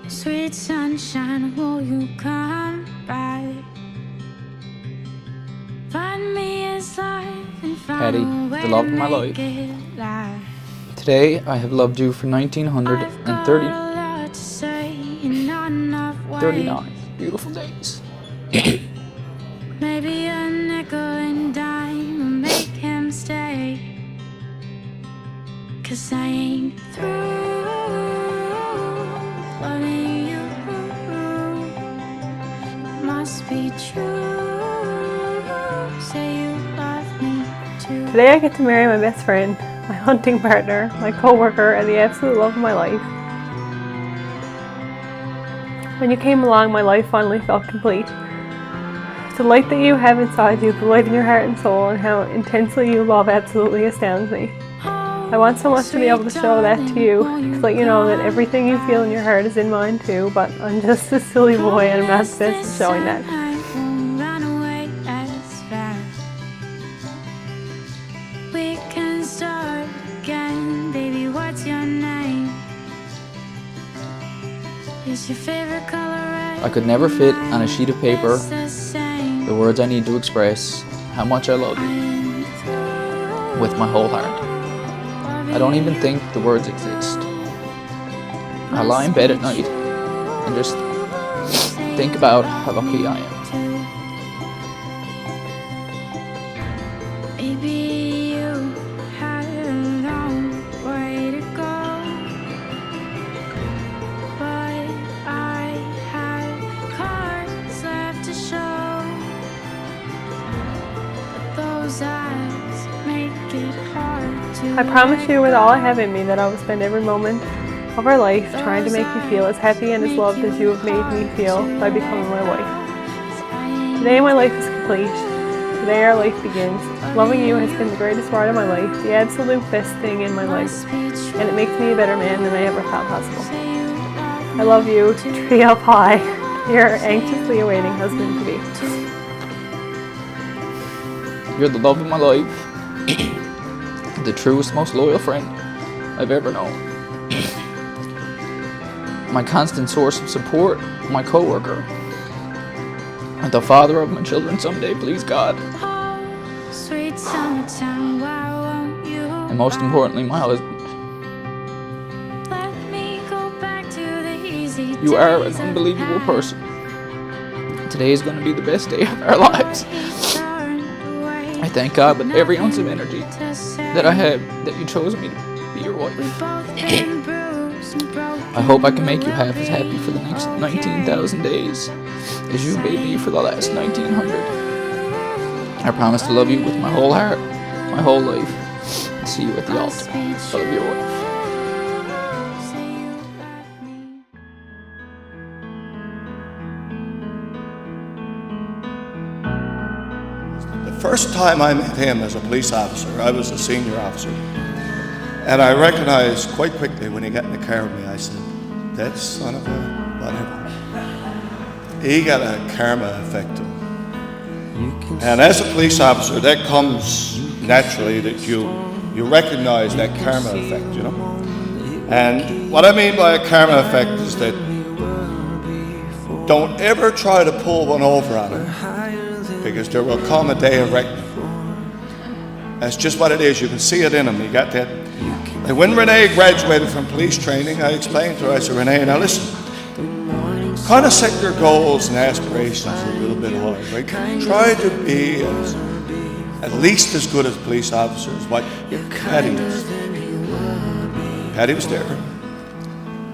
Sweet sunshine, won't you come back? Find me as life and Paddy, find a way the love to of my make life. it last. Today I have loved you for I've got a 1930, lot to say and not enough words. 39 beautiful days. Maybe a nickel and dime will make him stay. 'Cause I ain't through loving you. It must be true. Say you love me too. Today I get to marry my best friend, my hunting partner, my co-worker, and the absolute love of my life. When you came along, my life finally felt complete. The light that you have inside you, the light in your heart and soul, and how intensely you love absolutely astounds me. I want so much to be able to show that to you, to let you know that everything you feel in your heart is in mine too, but I'm just a silly boy and I'm not the best at showing that. We can start again, baby, what's your name? Is your favorite color red? I could never fit on a sheet of paper It's the same. the words I need to express how much I love you I'm through with my whole heart. I don't even think the words exist. I lie in bed at night and just think about how lucky I am. Maybe you had a long way to go, but I had cards left to show. But those eyes make it hard to. I promise you with all I have in me that I will spend every moment of our life trying to make you feel as happy and as loved as you have made me feel by becoming my wife. Today my life is complete. Today our life begins. Loving you has been the greatest part of my life, the absolute best thing in my life, and it makes me a better man than I ever thought possible. I love you, tree up high, your anxiously awaiting husband-to-be. You're the love of my life, the truest, most loyal friend I've ever known. My constant source of support, my co-worker, the father of my children someday, please God. Sweet summertime, why won't you? And most importantly, my husband. Let me go back to the easy You are an days of unbelievable past. person. Today is going to be the best day of our lives. I thank God with every ounce of energy that I have that you chose me to be your wife. I hope I can make you half as happy for the next 19,000 days as you made me for the last 1900. I promise to love you with my whole heart, my whole life, and see you at the altar. I love your wife. The first time I met him as a police officer, I was a senior officer. And I recognized quite quickly when he got in the car with me, I said, that son of a whatever. He got a karma effect to him. And as a police officer, that comes naturally that you recognize that karma effect, you know. And what I mean by a karma effect is that don't ever try to pull one over on him, because there will come a day of reckoning. That's just what it is. You can see it in him. You got that. And when Renee graduated from police training, I explained to her, I said, Renee, now listen, kind of set your goals and aspirations a little bit high, right? Try to be at least as good as police officer as what Paddy is. Paddy was there.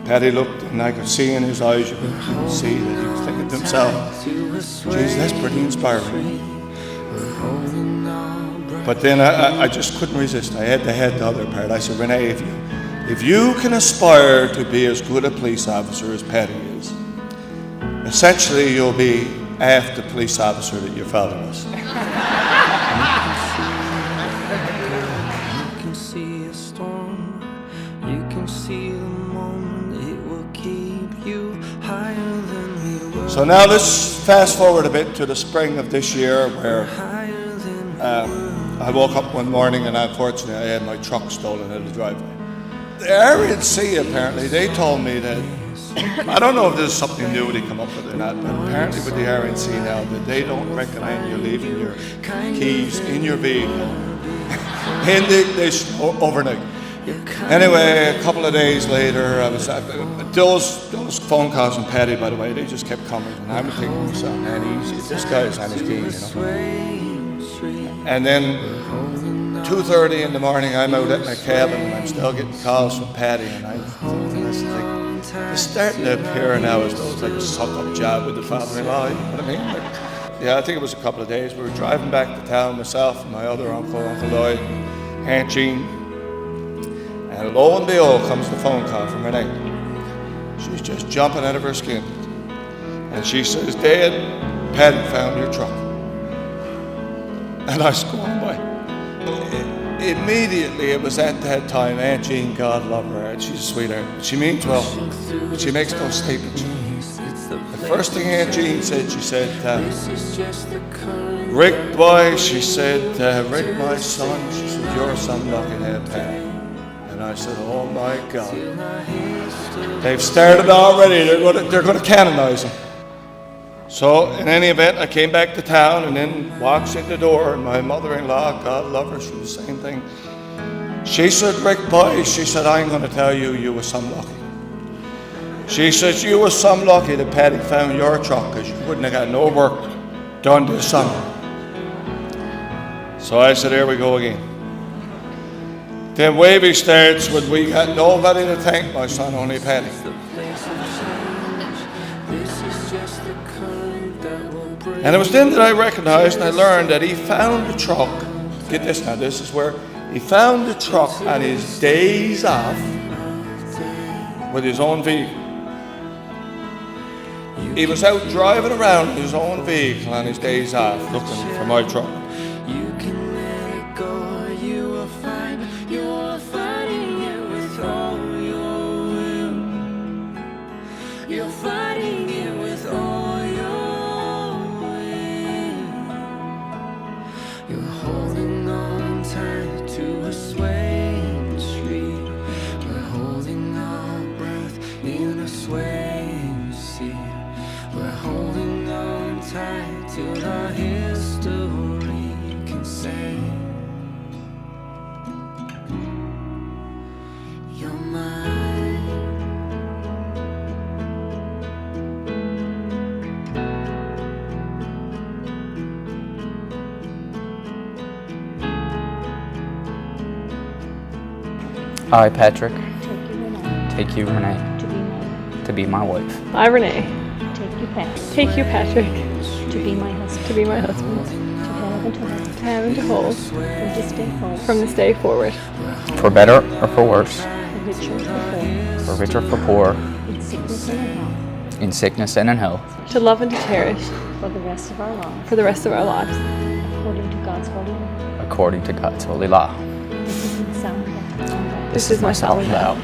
Paddy looked, and I could see in his eyes, you could see that he was thinking to himself, geez, that's pretty inspiring. But then I just couldn't resist. I had to head the other part. I said, Renee, if you can aspire to be as good a police officer as Paddy is, essentially you'll be half the police officer that your father was. You can see a storm, you can see the moment, it will keep you higher than we were. So now let's fast forward a bit to the spring of this year, where I woke up one morning and unfortunately I had my truck stolen out of the driveway. the RNC, apparently, they told me that, I don't know if this is something new they come up with or not, but apparently with the RNC now, that they don't recommend you leaving your keys in your vehicle in the ignition overnight. Anyway, a couple of days later, I was those phone calls from Paddy, by the way, they just kept coming, and I'm thinking to myself, man, this guy is on his game, you know. And then 2:30 in the morning, I'm out at my cabin, and I'm still getting calls from Paddy, and I'm thinking, it's starting to appear now as though it's like a suck-up job with the father-in-law, you know what I mean? Yeah, I think it was a couple of days. We were driving back to town, myself and my other uncle, Uncle Lloyd, Aunt Jean. And lo and behold comes the phone call from Renee. She's just jumping out of her skin. And she says, Dad, Paddy found your truck. And I was going by. Immediately, it was at that time, Aunt Jean, God love her, she's a sweetheart. She means well, but she makes no statements. The first thing Aunt Jean said, she said, Rick, boy, she said, Rick, my son, she said, you're some lucky head, Paddy. And I said, oh my God. They've started already, they're going to canonize him. So, in any event, I came back to town and then walks in the door, and my mother-in-law, God love her, she was the same thing. She said, Rick, boy, she said, I'm going to tell you, you were some lucky. She says, you were some lucky that Paddy found your truck, because you wouldn't have got no work done this summer. So I said, here we go again. Then Wavy starts with, we got nobody to thank, my son, only Paddy. And it was then that I recognized and I learned that he found the truck. Get this now, this is where he found the truck on his days off with his own vehicle. He was out driving around his own vehicle on his days off looking for my truck. You can let it go, you will find you're fighting it with all your will. You're fighting it with all your will. You're holding on tight to a swaying tree. We're holding our breath in a swaying sea. We're holding on tight till our history can say you're mine. I, Patrick, Take you, Renee, take you, Renee, to be my wife. I, Renee, Take you, Pat, take you, Patrick, to be my husband, to be my husband, to have and to hold, to have and to hold from this day forward, from this day forward, For better or for worse, for richer or for rich or poor, for poor, in sickness and in health, in sickness and in health, to love and to cherish for the rest of our lives, for the rest of our lives. according to God's holy will. according to God's holy law. This is my solemn vow. This is my solemn vow.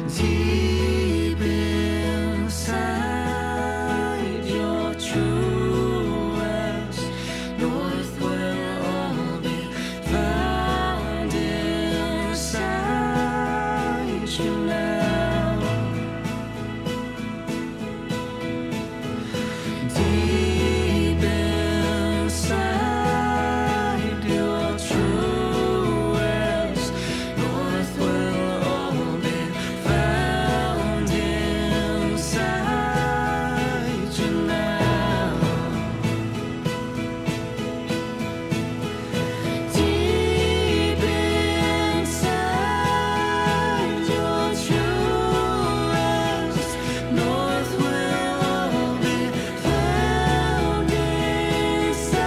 Deep inside your truest north will all be found inside you now. Deep inside your truest north will all be found inside you now. Deep inside your truest north will all be found inside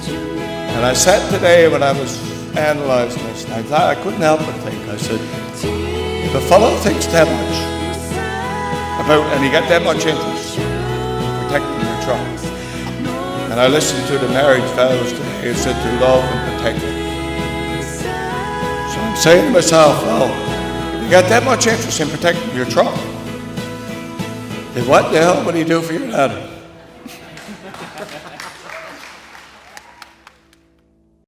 you now. And I sat today when I was analyzing this, and I thought I couldn't help but think, I said, if a fellow thinks that much about, and he got that much interest in protecting your truck, and I listened to the marriage vows today, it said to love and protect it. So I'm saying to myself, well, if You got that much interest in protecting your truck. Then what the hell would he do for your daddy?